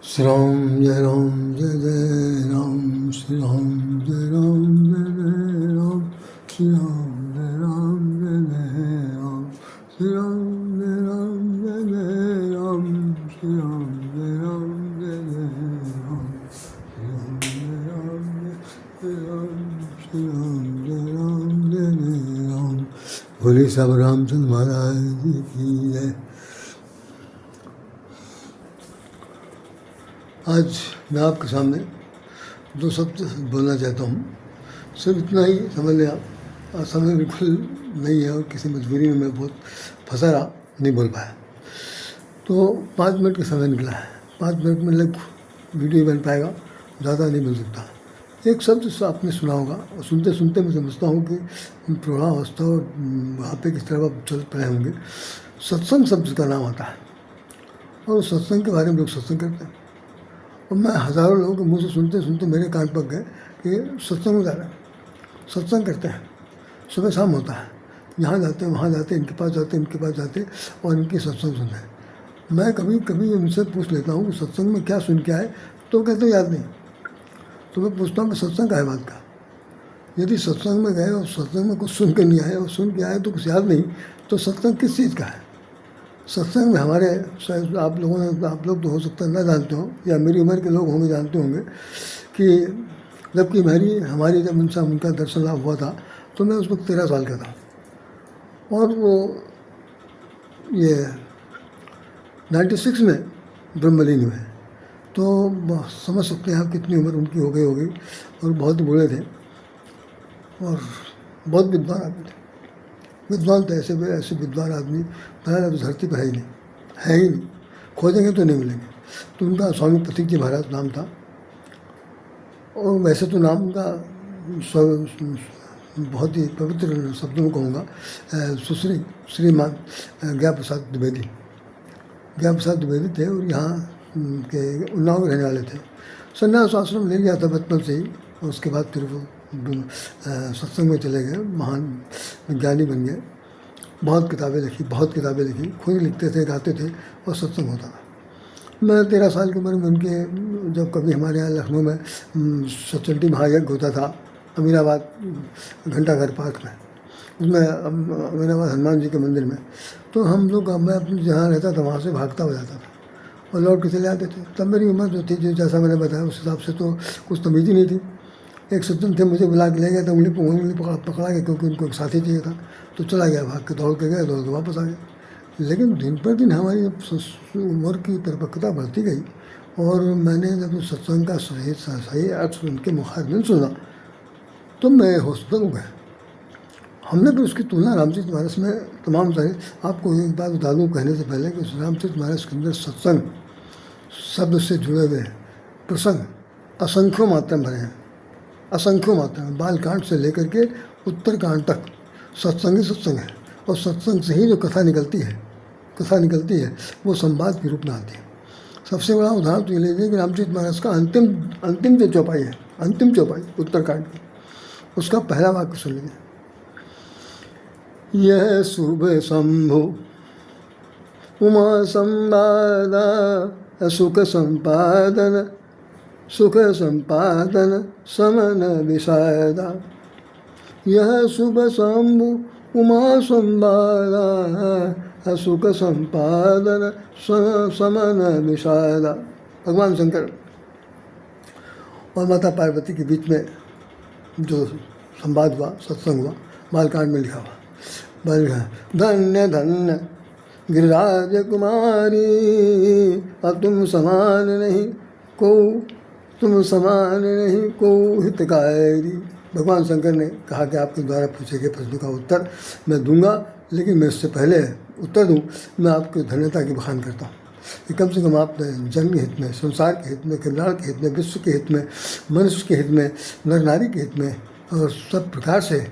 श्री राम जय राम जय जय राम, श्री राम जय राम जय जय राम, श्री राम जय राम जय जय राम, श्री राम जय राम जय जय राम, श्री राम जय राम जय जय राम, श्री राम जय राम जय राम, श्री राम जय राम जय जय राम। बोले सब रामचंद्र महाराज जी की जय। आज मैं आपके सामने दो शब्द बोलना चाहता हूँ। सिर्फ इतना ही समझ लें आप। और समय बिल्कुल नहीं है और किसी मजबूरी में मैं बहुत फंसा रहा, नहीं बोल पाया। तो 5 मिनट का समय निकला है। 5 मिनट में वीडियो बन पाएगा, ज़्यादा नहीं बन सकता। एक शब्द आपने सुना होगा और सुनते सुनते मैं समझता हूँ कि प्रौढ़ावस्था और बुढ़ापे की तरफ आप चल पड़े होंगे। सत्संग शब्द का नाम आता है और सत्संग के बारे में लोग सत्संग करते हैं। और मैं हज़ारों लोगों के मुँह से सुनते सुनते मेरे कान पक गए कि सत्संग में जा रहे हैं, सत्संग करते हैं, सुबह शाम होता है, यहाँ जाते हैं वहाँ जाते हैं, इनके पास जाते हैं इनके पास जाते और इनकी सत्संग सुनते हैं। मैं कभी कभी उनसे पूछ लेता हूँ कि सत्संग में क्या सुन के आए, तो कहते हैं याद नहीं। तो मैं पूछता हूँ कि सत्संग का है बात का। यदि सत्संग में गए और सत्संग में कुछ सुन के नहीं आए और सुन के आए तो कुछ याद नहीं, तो सत्संग किस चीज़ का है? सत्संग में हमारे शायद आप लोग तो हो सकता है ना जानते हो, या मेरी उम्र के लोग होंगे जानते होंगे कि जबकि हमारी जब उनका दर्शन लाभ हुआ था तो मैं उस वक्त 13 साल का था। और वो ये 96 में ब्रह्मलीन हुए। तो समझ सकते हैं आप कितनी उम्र उनकी हो गई होगी। और बहुत बूढ़े थे और बहुत विद्वान आदमी थे। विद्वान तो ऐसे विद्वान आदमी पहले तो धरती पर है ही नहीं, खोजेंगे तो नहीं मिलेंगे। तो उनका स्वामी प्रतीक जी महाराज नाम था। और वैसे तो नाम उनका बहुत ही पवित्र शब्दों में कहूँगा, सुश्री श्रीमान ज्ञा प्रसाद द्विवेदी थे और यहाँ के उन्नाव रहने वाले थे। संन्यास आश्रम ले लिया था बचपन से ही और उसके बाद फिर वो सत्संग में चले गए, महान विज्ञानी बन गए। बहुत किताबें लिखी, खुद लिखते थे, गाते थे और सत्संग होता था। मैं 13 साल की उम्र में उनके, जब कभी हमारे यहाँ लखनऊ में सचंडी महायज्ञ होता था अमीनाबाद घंटाघर पार्क में, उसमें अमीनाबाद हनुमान जी के मंदिर में, तो हम लोग, मैं अपने जहाँ रहता था वहाँ से भागता हो जाता था और लौट के चले आते थे। तब मेरी उम्र जो थी, जो जैसा मैंने बताया उस हिसाब से तो कुछ तमीज़ ही नहीं थी। एक सज्जन थे, मुझे बुला के ले गए थे, उंगली पकड़ा के, क्योंकि उनको एक साथी चाहिए था। तो चला गया, भाग के दौड़ के वापस आ गए। लेकिन दिन पर दिन हमारी जब उम्र की परिपक्वता बढ़ती गई और मैंने जब सत्संग का सही अर्थ सुन के मुखारबिन सुना तो मैं होशदंग हो गया। हमने फिर उसकी तुलना रामचरित मानस में तमाम सारी, आपको एक बात बता दूँ कहने से पहले कि रामचरित मानस के अंदर सत्संग शब्द से जुड़े हुए प्रसंग असंख्यों मात्रा में भरे हैं, असंख्यों मात्रा में। बालकांड से लेकर के उत्तरकांड तक सत्संग ही सत्संग है। और सत्संग से ही जो कथा निकलती है वो संवाद के रूप में आती है। सबसे बड़ा उदाहरण तो ये लीजिए कि रामचरित मानस का अंतिम जो चौपाई है, अंतिम चौपाई उत्तरकांड की, उसका पहला वाक्य सुन लीजिए। यह शुभ शंभु उमा संवादा सुख संपादन समन विषादा। यह शुभ शंभु उमा संवादा सुख संपादन समन विषादा। भगवान शंकर और माता पार्वती के बीच में जो संवाद हुआ, सत्संग हुआ, बालकांड में लिखा हुआ। धन्य धन्य गिरिराज कुमारी, अब तुम समान नहीं को हितकारी। भगवान शंकर ने कहा कि आपके द्वारा पूछे गए प्रश्न का उत्तर मैं दूंगा, लेकिन मैं इससे पहले उत्तर दूं, मैं आपकी धन्यता की बखान करता हूँ कि कम से कम आपने जन के हित में, संसार के हित में, कल्याण के हित में, विश्व के हित में, मनुष्य के हित में, नर नारी के हित में और सब प्रकार से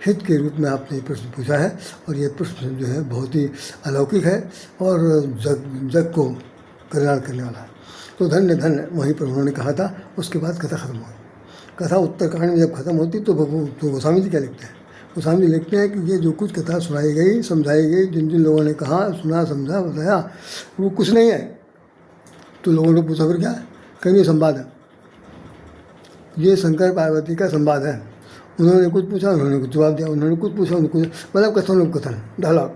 हित के रूप में आपने ये प्रश्न पूछा है। और ये प्रश्न जो है बहुत ही अलौकिक है और जग को कल्याण करने वाला है। तो धन्य धन्य वहीं पर उन्होंने कहा था। उसके बाद कथा खत्म हुई। कथा उत्तरकांड में जब खत्म होती तो गोस्वामी जी क्या लिखते हैं? गोस्वामी जी लिखते हैं कि ये जो कुछ कथा सुनाई गई, समझाई गई, जिन जिन लोगों ने कहा, सुना, समझा, बताया, वो कुछ नहीं है, तो लोगों ने पूछा फिर क्या है, कहीं ये संवाद है, ये शंकर पार्वती का संवाद है। उन्होंने कुछ पूछा, उन्होंने कुछ जवाब दिया, उन्होंने कुछ पूछा, उन्होंने कुछ, मतलब कथन डायलॉग।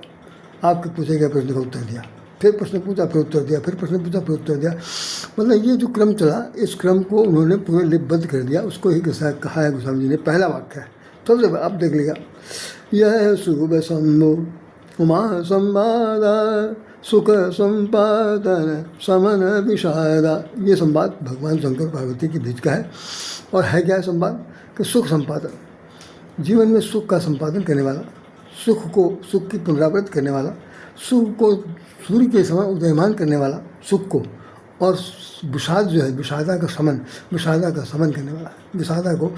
आपके पूछे गए प्रश्न का उत्तर दिया, फिर प्रश्न पूछा फिर उत्तर दिया, फिर प्रश्न पूछा फिर उत्तर दिया। मतलब ये जो क्रम चला, इस क्रम को उन्होंने पूरे लिपिबद्ध कर दिया। उसको ही कहा है गोस्वामी जी ने, पहला वाक्य है। सबसे आप देख लिया, यह शुभ शंभु उमा संवादा सुख संपादन समन विषादा। ये संवाद भगवान शंकर पार्वती के बीच का है। और है क्या है संवाद कि सुख संपादन, जीवन में सुख का संपादन करने वाला, सुख की पुनरावृत्ति करने वाला, सुख को सूर्य के समान उदयमान करने वाला सुख को, और विषाद जो है विषादा का समन करने वाला, विषादा को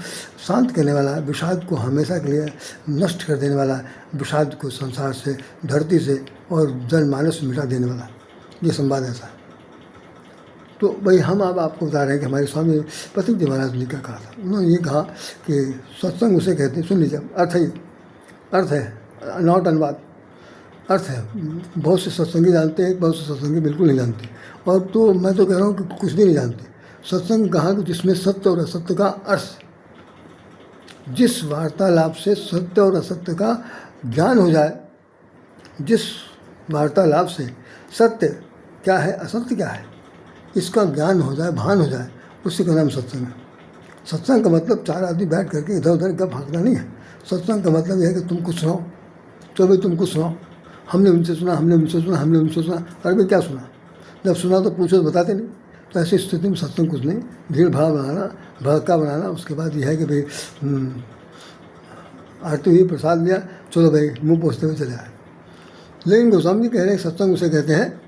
शांत करने वाला, विषाद को हमेशा के लिए नष्ट कर देने वाला, विषाद को संसार से, धरती से और जनमानस से मिटा देने वाला, ये संवाद ऐसा है। तो भाई हम अब आपको बता रहे हैं कि हमारे स्वामी पतंजलि जी महाराज ने क्या कहा था। उन्होंने ये कहा कि सत्संग उसे कहते हैं, सुन लीजिए, अर्थ है, नॉट अनुवाद, अर्थ है। बहुत से सत्संगी जानते हैं, बहुत से सत्संगी बिल्कुल नहीं जानते। और तो मैं तो कह रहा हूँ कि कुछ भी नहीं जानते। सत्संग कहा कि जिसमें सत्य और असत्य का अर्थ, जिस वार्तालाप से सत्य और असत्य का ज्ञान हो जाए, जिस वार्तालाप से सत्य क्या है असत्य क्या है इसका ज्ञान हो जाए, भान हो जाए, उसी का नाम सत्संग है। सत्संग का मतलब चार आदमी बैठ करके इधर उधर का भागना नहीं है। सत्संग का मतलब यह है कि तुम कुछ सुनाओ, तो भाई तुम कुछ सुनाओ, हमने उनसे सुना, हमने उनसे सुना, हमने उनसे सुना, अरे भाई क्या सुना, जब सुना तो पूछो तो बताते नहीं। तो ऐसी स्थिति में सत्संग कुछ नहीं, भीड़ भाड़ बनाना, भड़का बनाना। उसके बाद यह है कि भाई आरती हुई, प्रसाद लिया, चलो भाई मुँह पोछते हुए चले आए। लेकिन गोस्वामी जी कह रहे हैं सत्संग उसे कहते हैं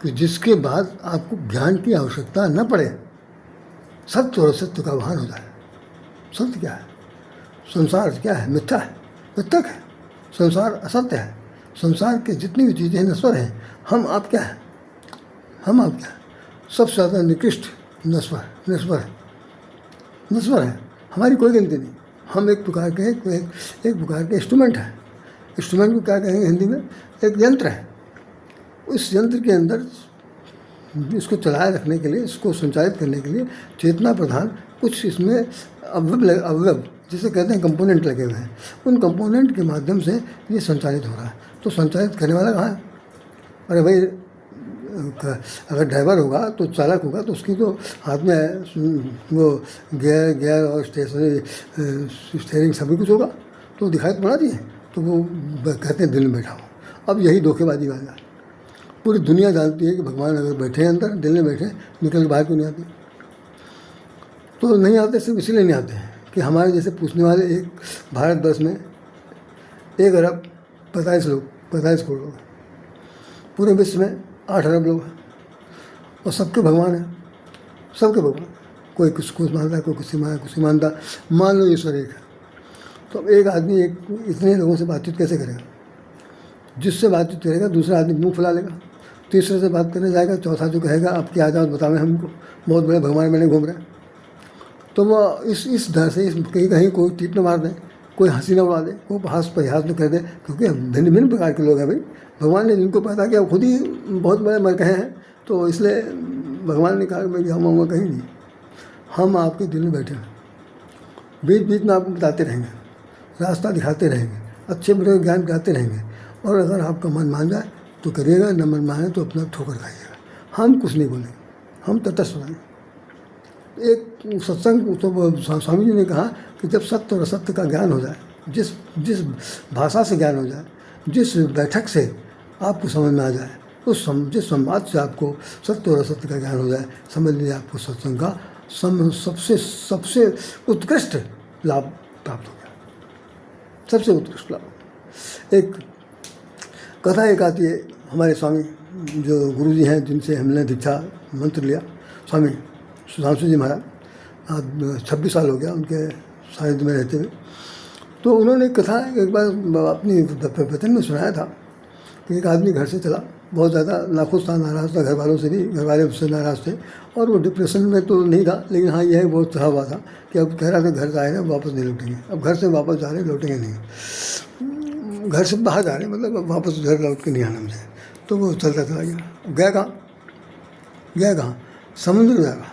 कि जिसके बाद आपको ज्ञान की आवश्यकता न पड़े, सत्य और असत्य का भान हो जाए। सत्य क्या है, संसार क्या है, मिथ्या है, मिथ्यक है। संसार असत्य है, संसार के जितनी भी चीज़ें हैं नश्वर हैं। हम आप क्या है, हम आप क्या है, सबसे ज़्यादा निकृष्ट नश्वर है। हमारी कोई गिनती नहीं। हम एक प्रकार के एक प्रकार के इंस्ट्रूमेंट है। इंस्ट्रूमेंट को क्या कहेंगे हिंदी में, एक यंत्र है। उस यंत्र के अंदर इसको चलाए रखने के लिए, इसको संचालित करने के लिए चेतना प्रधान कुछ इसमें अवयव जिसे कहते हैं कंपोनेंट लगे हुए हैं। उन कंपोनेंट के माध्यम से ये संचालित हो रहा है। तो संचालित करने वाला कहाँ है? अरे भाई अगर ड्राइवर होगा तो चालक होगा तो उसकी तो हाथ में वो गियर और स्टेयरिंग सभी कुछ होगा, तो दिखाई तो पड़ा चाहिए। तो वो कहते हैं दिल में बैठा हो। अब यही धोखेबाजी वाला है। पूरी दुनिया जानती है कि भगवान अगर बैठे हैं अंदर, दिल में बैठे, निकल के बाहर क्यों नहीं आते? तो नहीं आते सिर्फ इसलिए नहीं आते हैं कि हमारे जैसे पूछने वाले एक भारतवर्ष में 1 अरब 45 करोड़ लोग, पूरे विश्व में 8 अरब लोग हैं, और सबके भगवान हैं, सबके भगवान। कोई कुछ मानता है, कोई कुछ मानता। मान लो ईश्वर एक है, तो अब एक आदमी इतने लोगों से बातचीत कैसे करेगा? जिससे बातचीत करेगा दूसरा आदमी मुंह फुला लेगा, तीसरे से बात करने जाएगा, चौथा जो कहेगा आप क्या जाओ बतावें हमको, बहुत बड़े भगवान मैंने घूम रहे हैं। तो वो इस डर से कहीं कोई टीप न मार दे, कोई हंसी न उड़ा दे, कोई परिहास न कर दे, क्योंकि भिन्न भिन्न प्रकार के लोग हैं भाई। भगवान ने जिनको पैदा किया खुद ही बहुत बड़े मर कहे हैं, तो इसलिए भगवान ने कहा कि हम कहीं नहीं, हम आपके दिल में बैठे हैं, बीच बीच में आपको बताते रहेंगे, रास्ता दिखाते रहेंगे, अच्छे बुरे ज्ञान बताते रहेंगे। और अगर आपका मन मान जाए तो करिएगा, न मन माने तो अपना ठोकर खाइएगा। हम कुछ नहीं बोलेंगे, हम तटस्थ रहेंगे। एक सत्संग तो स्वामी जी ने कहा कि जब सत्य और असत्य का ज्ञान हो जाए, जिस भाषा से ज्ञान हो जाए, जिस बैठक से आपको समझ में आ जाए, जिस संवाद से आपको सत्य और असत्य का ज्ञान हो जाए, समझ लीजिए आपको सत्संग का सबसे उत्कृष्ट लाभ प्राप्त हो गया, सबसे उत्कृष्ट लाभ। एक कथा एक आती है, हमारे स्वामी जो गुरुजी हैं जिनसे हमने दीक्षा मंत्र लिया, स्वामी सुधांशु जी महाराज, आज 26 साल हो गया उनके सानिध्य में रहते हुए। तो उन्होंने कथा एक बार अपनी वचन में सुनाया था कि एक आदमी घर से चला, बहुत ज़्यादा नाखुश था, नाराज़ था, घर वालों से भी, घर वाले उससे नाराज़ थे, और वो डिप्रेशन में तो नहीं था, लेकिन हाँ यह बहुत चाह हुआ था कि अब कह रहा था घर जा रहे हैं वापस नहीं लौटेंगे, अब घर से वापस जा रहे हैं लौटेंगे नहीं, घर से बाहर जा रहे हैं मतलब वापस घर लौट के नहीं आना मुझे। तो वो चलता चला गया कहाँ, गया कहाँ? समुद्र में जाएगा।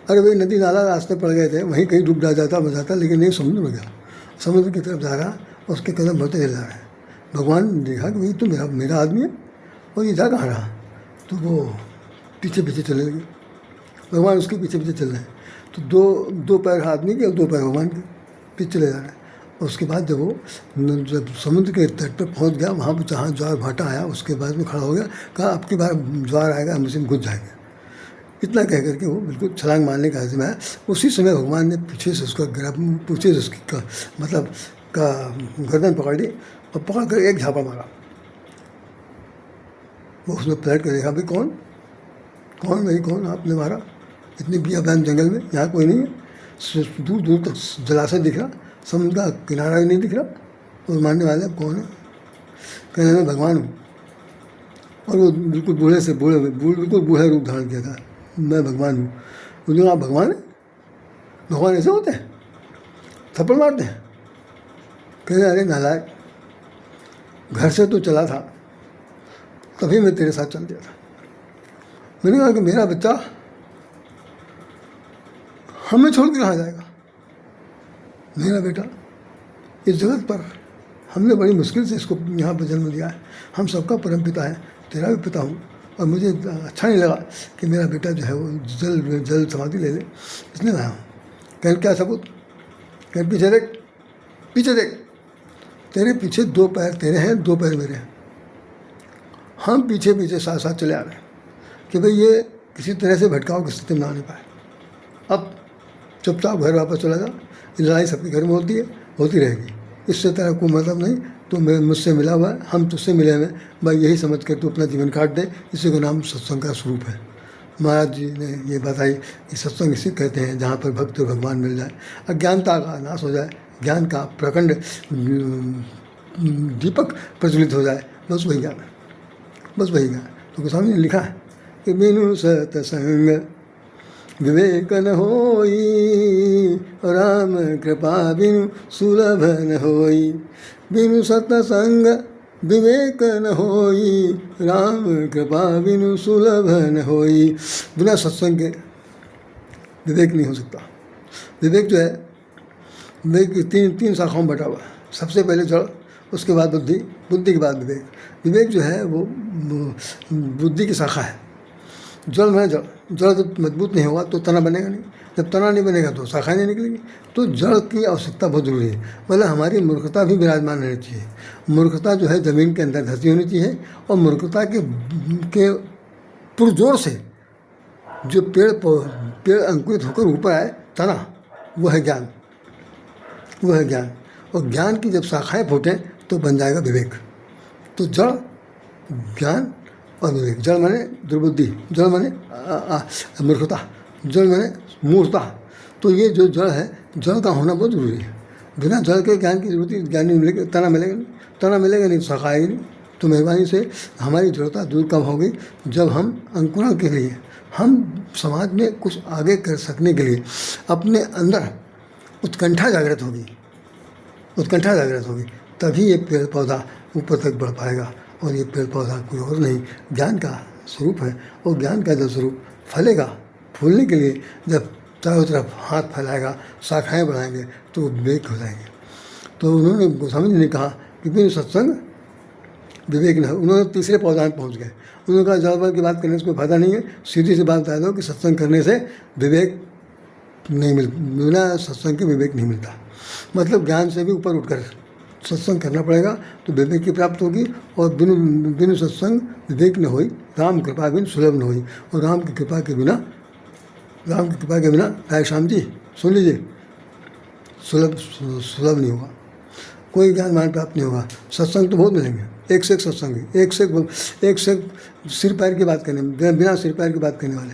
अरे भाई नदी नाला रास्ते पड़ गए थे, वहीं कहीं डूब जाता बचाता, लेकिन नहीं, समुद्र में गया, समुद्र की तरफ जा रहा, उसके कदम बढ़ते चल रहा है। भगवान ने देखा कि भाई तो मेरा आदमी है और ये जा कहाँ रहा, तो वो पीछे पीछे चलने लगे। भगवान उसके पीछे पीछे चल रहे हैं, तो दो पैर आदमी के और 2 पैर भगवान के पीछे चले जा रहे हैं। और उसके बाद जब वो जब समुद्र के तट पर पहुंच गया, वहाँ पर जहाँ ज्वार भाटा आया, उसके बाद में खड़ा हो गया, कहा अब की बार ज्वार आएगा, हम उसी में घुस जाएंगे। इतना कह करके वो बिल्कुल छलांग मारने का आज़म आया। उसी समय भगवान ने पीछे से उसका पीछे से उसकी गर्दन पकड़ ली और पकड़ कर एक झापा मारा। वो उसमें पलट कर देखा, भाई कौन भाई कौन आपने मारा? इतनी बियाबान जंगल में, यहाँ कोई नहीं है, दूर दूर तक जलाशय दिख रहा, समुद्र का किनारा भी नहीं दिख रहा, और मारने वाले अब कौन है? कहने मैं भगवान हूँ। और वो बिल्कुल बिल्कुल बूढ़ा रूप धारण किया था, मैं भगवान हूँ। मुझे आप भगवान है? भगवान ऐसे होते हैं, थप्पड़ मारते हैं? कहने अरे नालायक, घर से तो चला था तभी मैं तेरे साथ चल दिया था। मैंने कहा कि मेरा बच्चा हमें छोड़ के कहाँ जाएगा? मेरा बेटा इस जगत पर हमने बड़ी मुश्किल से इसको यहाँ पर जन्म दिया है, हम सबका परम पिता है, तेरा भी पिता हूँ, और मुझे अच्छा नहीं लगा कि मेरा बेटा जो है वो जल समाधि ले ले, इसलिए मैं हूँ। कह क्या सबूत? कह पीछे देख, तेरे पीछे 2 पैर तेरे हैं, 2 पैर मेरे हैं, हम पीछे पीछे साथ साथ चले आ रहे हैं कि भाई ये किसी तरह से भटकाओ कि सत्य ना पाए। अब चुपचाप घर वापस चला जा, लड़ाई सबके घर में होती रहेगी, इससे तेरा कोई मतलब नहीं, तो मैं मुझसे मिला हुआ है, हम तुझसे मिले हुए, भाई यही समझ कर तू अपना जीवन काट दे, इसी का नाम सत्संग का स्वरूप है। महाराज जी ने ये बताई कि सत्संग इसी कहते हैं जहाँ पर भक्त भगवान मिल जाए, अज्ञानता का नाश हो जाए, ज्ञान का प्रखंड दीपक प्रज्वलित हो जाए, बस वही ज्ञान है, बस वही ज्ञान। तो गोस्वामी ने लिखा है कि बिनु सत्संग विवेक न होई, राम कृपा बिनु सुलभ न होई, बिनु सत्संग विवेक न होई, राम कृपा बिनु सुलभ न होई। बिना सत्संग के विवेक नहीं हो सकता। विवेक जो है, विवेक की तीन शाखाओं में बटा हुआ है। सबसे पहले जड़, उसके बाद बुद्धि, बुद्धि के बाद विवेक। विवेक जो है वो बुद्धि की शाखा है। जड़ में जड़ जब मजबूत नहीं होगा तो तना बनेगा नहीं, जब तना नहीं बनेगा तो शाखाएं नहीं निकलेगी। तो जड़ की आवश्यकता बहुत जरूरी है। मतलब हमारी मूर्खता भी विराजमान रहनी चाहिए। मूर्खता जो है ज़मीन के अंदर धसी होनी चाहिए, और मूर्खता के पुरजोर से जो पेड़ अंकुरित होकर ऊपर आए, तना, वो है ज्ञान, वो है ज्ञान। और ज्ञान की जब शाखाएँ फूटें तो बन जाएगा विवेक। तो जड़, ज्ञान और विवेक। जड़ माने दुर्बुद्धि, जड़ माने मूर्खता, जड़ माने मूर्खता। तो ये जो जड़ है, जड़ का होना बहुत जरूरी है। बिना जड़ के ज्ञान की जरूरत, ज्ञान नहीं मिलेगा, तना मिलेगा नहीं, तना मिलेगा नहीं तो शाखा आएगी नहीं। तो मेहरबानी से हमारी जड़ता दूर कब होगी? जब हम अंकुरण के लिए, हम समाज में कुछ आगे कर सकने के लिए अपने अंदर उत्कंठा जागृत होगी, उत्कंठा जागृत होगी, तभी ये पेड़ पौधा ऊपर तक बढ़ पाएगा। और ये पेड़ पौधा कोई और नहीं, ज्ञान का स्वरूप है। और ज्ञान का जो स्वरूप फलेगा, फूलने के लिए जब चारों तरफ हाथ फैलाएगा, शाखाएँ बढ़ाएंगे, तो विवेक हो जाएंगे। तो उन्होंने, गोस्वामी जी ने कहा कि बिनु सत्संग विवेक न हो। उन्होंने तीसरे पौधा में पहुँच गए। उन्होंने कहा ज़्यादा की बात करने से कोई फायदा नहीं है, सीधी सी बात बता दो कि सत्संग करने से विवेक नहीं बिना सत्संग के विवेक नहीं मिलता। मतलब ज्ञान से भी ऊपर उठकर सत्संग करना पड़ेगा तो विवेक की प्राप्त होगी। और बिनु सत्संग विवेक न होई, राम कृपा बिन सुलभ न होई। और राम की कृपा के बिना राय श्याम जी सुन लीजिए, सुलभ नहीं होगा, कोई ज्ञान मान प्राप्त नहीं होगा। सत्संग तो बहुत मिलेंगे, एक से एक सत्संग, एक से एक सिर पैर की बात करेंगे, बिना सिर पैर की बात करने वाले,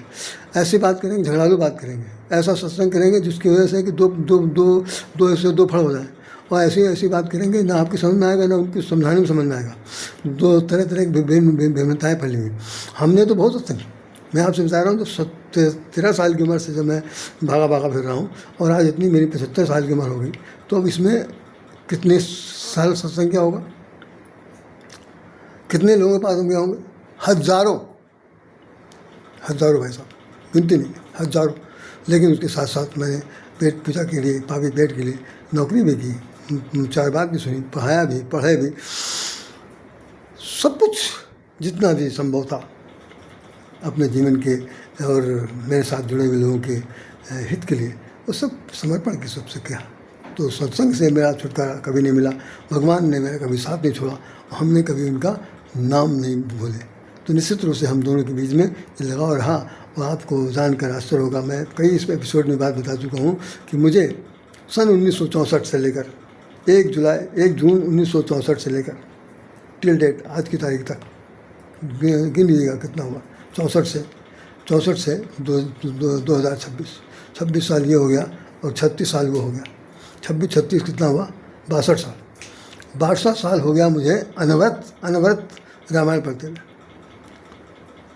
ऐसी बात करेंगे, झगड़ालू बात करेंगे, ऐसा सत्संग करेंगे जिसकी वजह से कि दो ऐसे दो फड़ हो जाए। और ऐसी बात करेंगे ना आपकी समझ में आएगा ना उनकी समझाने में समझ में आएगा। दो तरह की भिन्नताएँ फैली हुई। हमने तो बहुत सत्संग, मैं आपसे बता रहा हूँ, जब 13 साल की उम्र से जब मैं भागा फिर रहा हूँ, और आज इतनी मेरी 75 साल की उम्र हो गई, तो अब इसमें कितने साल सत्संग क्या होगा, कितने लोगों के पास हम गए होंगे? हज़ारों भाई साहब, गिनती नहीं, हज़ारों। लेकिन उसके साथ साथ मैंने पेट पूजा के लिए, पापी पेट के लिए नौकरी भी की, 4 बात भी सुनी, पढ़ाया भी, पढ़े भी, सब कुछ जितना भी संभव था अपने जीवन के और मेरे साथ जुड़े हुए लोगों के हित के लिए, वो सब समर्पण के सबसे किया। तो सत्संग से मेरा छुटकारा कभी नहीं मिला, भगवान ने मेरा कभी साथ नहीं छोड़ा, हमने कभी उनका नाम नहीं भूले। तो निश्चित रूप से हम दोनों के बीच में ये लगाव रहा। और आपको जानकर आश्चर्य होगा, मैं कई इस एपिसोड में बात बता चुका हूँ कि मुझे सन 1964 से लेकर 1 जून 1964 से लेकर टिल डेट, आज की तारीख तक, गिन लीजिएगा कितना हुआ, 64 से 2026, 26 साल ये हो गया और 36 साल वो हो गया, 26 कितना हुआ, 62 साल, 62 साल हो गया मुझे अनवरत रामायण पढ़ते हुए।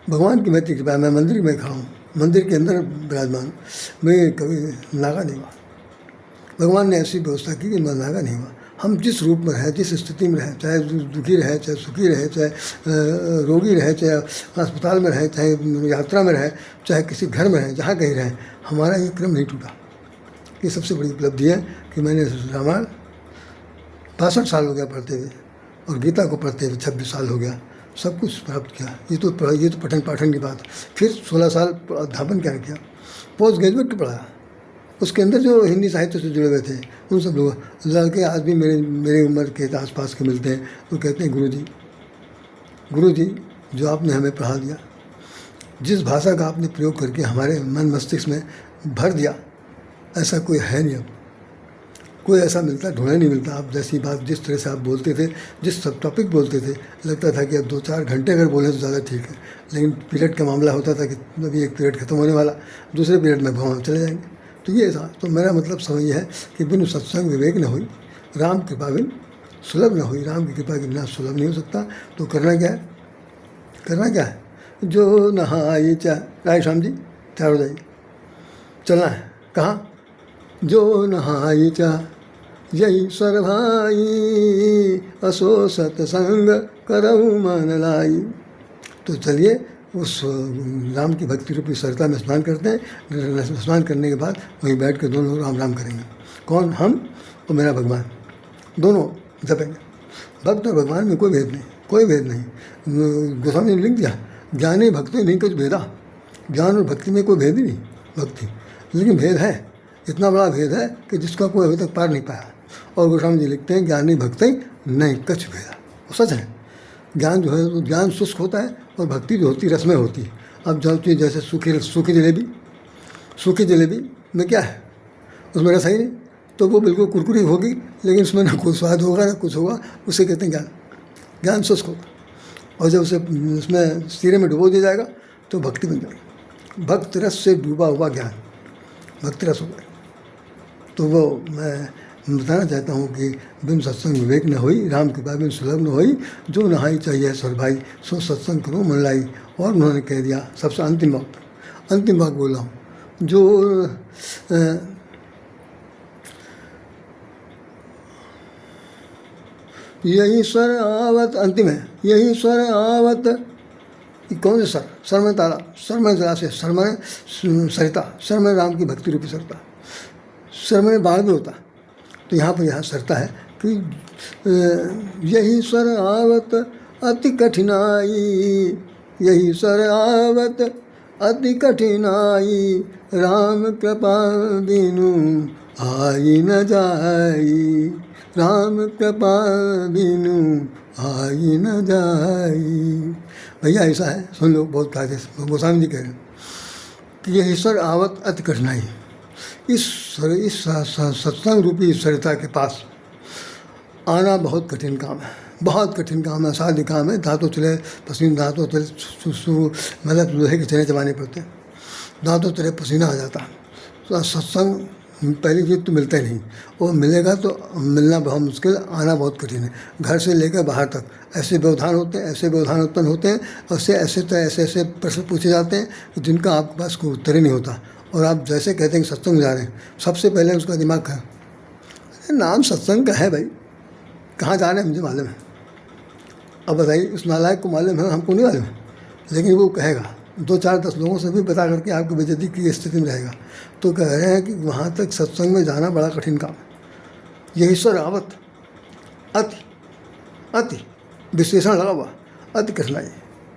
भगवान की महती कृपा, मैं मंदिर में खड़ा हूँ, मंदिर के अंदर विराजमान, मैं कभी नागा नहीं हुआ। भगवान ने ऐसी व्यवस्था की कि मैं नागा नहीं हुआ। हम जिस रूप में रहें, जिस स्थिति में रहें, चाहे दुखी रहे, चाहे सुखी रहे, चाहे रोगी रहे, चाहे अस्पताल में रहे, चाहे यात्रा में रहे, चाहे किसी घर में रहें, जहाँ कहीं रहें, हमारा ये क्रम नहीं टूटा। ये सबसे बड़ी उपलब्धि है कि मैंने रामायण 62 साल हो गया पढ़ते हुए, और गीता को पढ़ते हुए 26 साल हो गया, सब कुछ प्राप्त किया। ये तो पठन पाठन की बात। फिर 16 साल अध्यापन क्या किया, पोस्ट ग्रेजुएट पढ़ाया, उसके अंदर जो हिंदी साहित्य से जुड़े हुए थे उन सब लोग लड़के आज भी मेरी उम्र के आसपास के मिलते हैं, वो कहते हैं गुरुजी जो आपने हमें पढ़ा दिया, जिस भाषा का आपने प्रयोग करके हमारे मन मस्तिष्क में भर दिया, ऐसा कोई है नहीं। अब कोई ऐसा ढूंढने नहीं मिलता। आप जैसी बात, जिस तरह से आप बोलते थे, जिस सब टॉपिक बोलते थे, लगता था कि अब 2-4 घंटे अगर बोलें तो ज़्यादा ठीक है। लेकिन पीरियड का मामला होता था कि अभी एक पीरियड खत्म होने वाला, दूसरे पीरियड में हम चले जाएंगे। तो ये था। तो मेरा मतलब समझ है कि बिन सत्संग विवेक न हुई, राम कृपा बिन सुलभ न हुई। राम की कृपा के बिना सुलभ नहीं हो सकता। तो करना क्या है, जो नहाई चाहे, राय श्याम जी तैयार हो जाइए, चलना है। कहाँ, जो नहाई चाह यही सर भाई, असो सत्संग करऊ मन लाई। तो चलिए उस राम की भक्ति रूपी सरता में स्नान करते हैं। स्नान करने के बाद वहीं बैठ कर दोनों राम राम करेंगे। कौन, हम और मेरा भगवान, दोनों जपेंगे। भक्त और भगवान में कोई भेद नहीं। गोस्वामी ने लिख दिया, ज्ञानी भक्ति नहीं कुछ भेदा। ज्ञान और भक्ति में कोई भेद ही नहीं, भक्ति, लेकिन भेद है, इतना बड़ा भेद है कि जिसका कोई अभी तक पार नहीं पाया। और गोस्वामी जी लिखते हैं, ज्ञानी भक्ति नहीं कुछ भेदा। वो सच है। ज्ञान जो है वो ज्ञान शुष्क होता है, और भक्ति जो होती है रसमय होती है। अब जो चीज़ जैसे सूखी जलेबी में क्या है, उसमें रस है ही नहीं, तो वो बिल्कुल कुरकुरी होगी, लेकिन उसमें ना कोई स्वाद होगा ना कुछ होगा। उसे कहते हैं ज्ञान शुष्क होगा। और जब उसे उसमें सीरे में डुबो दिया जाएगा तो भक्ति बन जाएगी। भक्त रस से डूबा हुआ ज्ञान भक्ति रस हो गया। तो वो मैं बताना चाहता हूँ कि बिन सत्संग विवेक न होई, राम कृपा बिन सुलभ न होई, जो नहाई चाहिए सर भाई, सो सत्संग करो मन लाई। और उन्होंने कह दिया सबसे अंतिम बात बोल रहा हूँ, जो यही स्वर आवत, अंतिम है, यही स्वर आवत, कौन से सर में तारा, सर में जरा से, सर में सरिता, सर में राम की भक्ति रूपी सरता, सर में बाढ़ भी होता। तो यहाँ सरता है कि यही स्वर आवत अति कठिनाई, यही स्वर आवत अति कठिनाई, राम कृपा बिनु आई न जाई, राम कृपा बिनु आई न जाई। भैया ऐसा है, सुन लो, बहुत फायदे से गोस्वामी जी कह रहे हैं कि यह ईश्वर आवत अति कठिनाई। इस सत्संग रूपी सरिता के पास आना बहुत कठिन काम है, बहुत कठिन काम है, असाध्य काम है। दांतों चले पसीना, दांतों चले मतलब लोहे के चने चबाने पड़ते हैं, दांतों चले पसीना आ जाता है। तो सत्संग पहली चीज़ तो मिलता ही नहीं, वो मिलेगा तो मिलना बहुत मुश्किल, आना बहुत कठिन है। घर से लेकर बाहर तक ऐसे व्यवधान होते हैं, ऐसे व्यवधान उत्पन्न होते हैं, और ऐसे प्रश्न पूछे जाते हैं जिनका आपके पास कोई उत्तर ही नहीं होता। और आप जैसे कहते हैं कि सत्संग में जा रहे हैं, सबसे पहले उसका दिमाग है, नाम सत्संग का है भाई, कहाँ जा रहे हैं मुझे मालूम है। अब बताइए, उस नालायक को मालूम है, हमको नहीं मालूम, लेकिन वो कहेगा 2-4-10 लोगों से भी बता करके आपकी बेइज्जती की स्थिति में रहेगा। तो कह रहे हैं कि वहाँ तक सत्संग में जाना बड़ा कठिन काम। यही ईश्वर आवत अति अति विशेषण लगा हुआ, अति कठिनाई।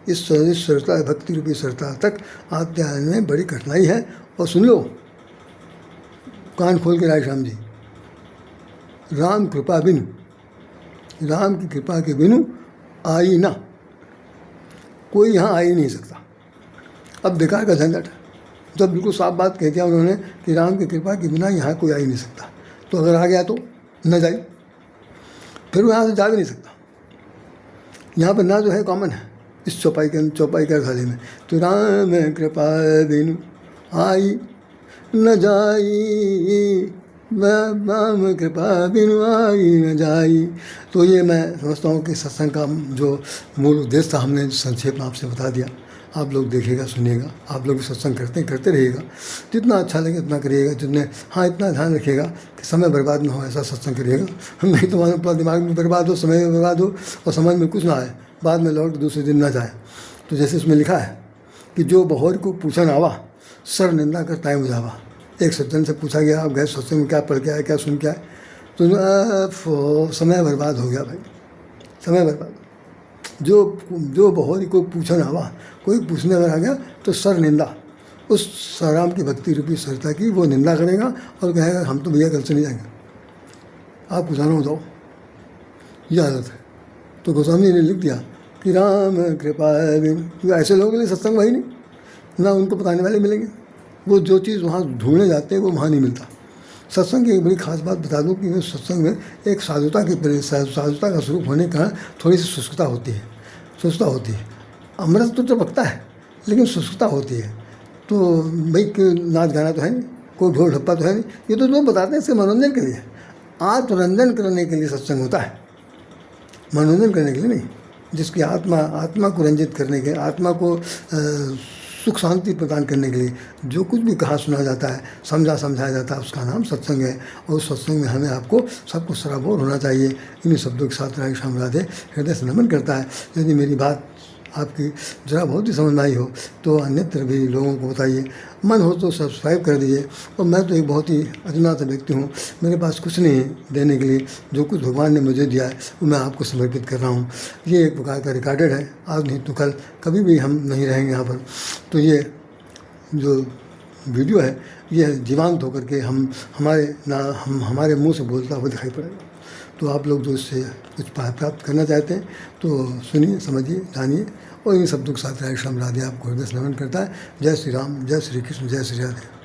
इस सरलता भक्ति रूपी सरलता तक आते आने में बड़ी कठिनाई है। और सुन लो, कान खोल के राय श्याम जी, राम कृपा बिनु, राम की कृपा के बिनु आई ना, कोई यहाँ आ ही नहीं सकता। अब बेकार का झंझट, जब बिल्कुल साफ बात कह दिया उन्होंने कि राम की कृपा के बिना यहाँ कोई आ ही नहीं सकता, तो अगर आ गया तो न जाए, फिर वो यहाँ से जा भी नहीं सकता। यहाँ पर ना जो है कॉमन है इस चौपाई के खाली में, तो राम कृपा बिनु आई न जाई, राम कृपा बिनु आई न जाई। तो ये मैं समझता हूँ कि सत्संग का जो मूल उद्देश्य था हमने संक्षेप में आपसे बता दिया। आप लोग देखिएगा, सुनिएगा, आप लोग भी सत्संग करते रहिएगा, जितना अच्छा लगे उतना करिएगा, जितने हाँ इतना ध्यान रखिएगा कि समय बर्बाद ना हो, ऐसा सत्संग करिएगा। नहीं तो पूरा दिमाग में बर्बाद हो, समय में बर्बाद हो और समझ में कुछ ना आए, बाद में लौट दूसरे दिन ना जाए। तो जैसे इसमें लिखा है कि जो बहोर को पूछन आवा, सर निंदा कर ताय मुझावा। एक सज्जन से पूछा गया, आप गए सत्संग में, क्या पढ़ के आए, क्या सुन के आए, तो समय बर्बाद हो गया भाई, समय बर्बाद। जो बहोरी को पूछन आवा, कोई पूछने अगर आ गया तो सर निंदा, उस राम की भक्ति रूपी सरता की वो निंदा करेगा और कहेगा हम तो भैया कल से नहीं जाएंगे, आपको जाना हो जाओ। यह हालत है। तो गोस्वामी ने लिख दिया कि राम कृपा बिनु, ऐसे लोगों के लिए सत्संग वही नहीं, ना उनको बताने वाले मिलेंगे। वो जो चीज़ वहाँ ढूंढने जाते हैं वो वहाँ नहीं मिलता। सत्संग की एक बड़ी खास बात बता दूँ कि सत्संग में एक साधुता का स्वरूप होने का थोड़ी सी शुष्कता होती है, शुष्कता होती है। अमृत तो चमकता है लेकिन शुष्कता होती है। तो भाई नाच गाना तो है नहीं, कोई ढोल ढप्पा तो है नहीं, ये तो लोग बताते हैं इससे मनोरंजन के लिए, आत्मरंजन करने के लिए सत्संग होता है, मनोरंजन करने के लिए नहीं। जिसकी आत्मा को रंजित करने के, आत्मा को सुख शांति प्रदान करने के लिए जो कुछ भी कहा सुना जाता है, समझाया जाता है, उसका नाम सत्संग है। और उस सत्संग में हमें आपको सबको सराबोर होना चाहिए। इन्हीं शब्दों के साथ राधे श्याम राधे हृदय से नमन करता है। यदि मेरी बात आपकी ज़रा बहुत ही समझ में आई हो तो अन्यत्र भी लोगों को बताइए, मन हो तो सब्सक्राइब कर दीजिए। और मैं तो एक बहुत ही अज्ञात व्यक्ति हूँ, मेरे पास कुछ नहीं है देने के लिए, जो कुछ भगवान ने मुझे दिया है वो मैं आपको समर्पित कर रहा हूँ। ये एक प्रकार का रिकॉर्डेड है, आज नहीं तो कल कभी भी हम नहीं रहेंगे यहाँ पर। तो ये जो वीडियो है ये जीवांत होकर के हमारे मुँह से बोलता हुआ दिखाई पड़ेगा। तो आप लोग जो इससे कुछ प्राप्त करना चाहते हैं तो सुनिए, समझिए, जानिए। और इन शब्दों के साथ राधे श्याम राधे आपको हृदय से नमन करता है। जय श्री राम, जय श्री कृष्ण, जय श्री राधे।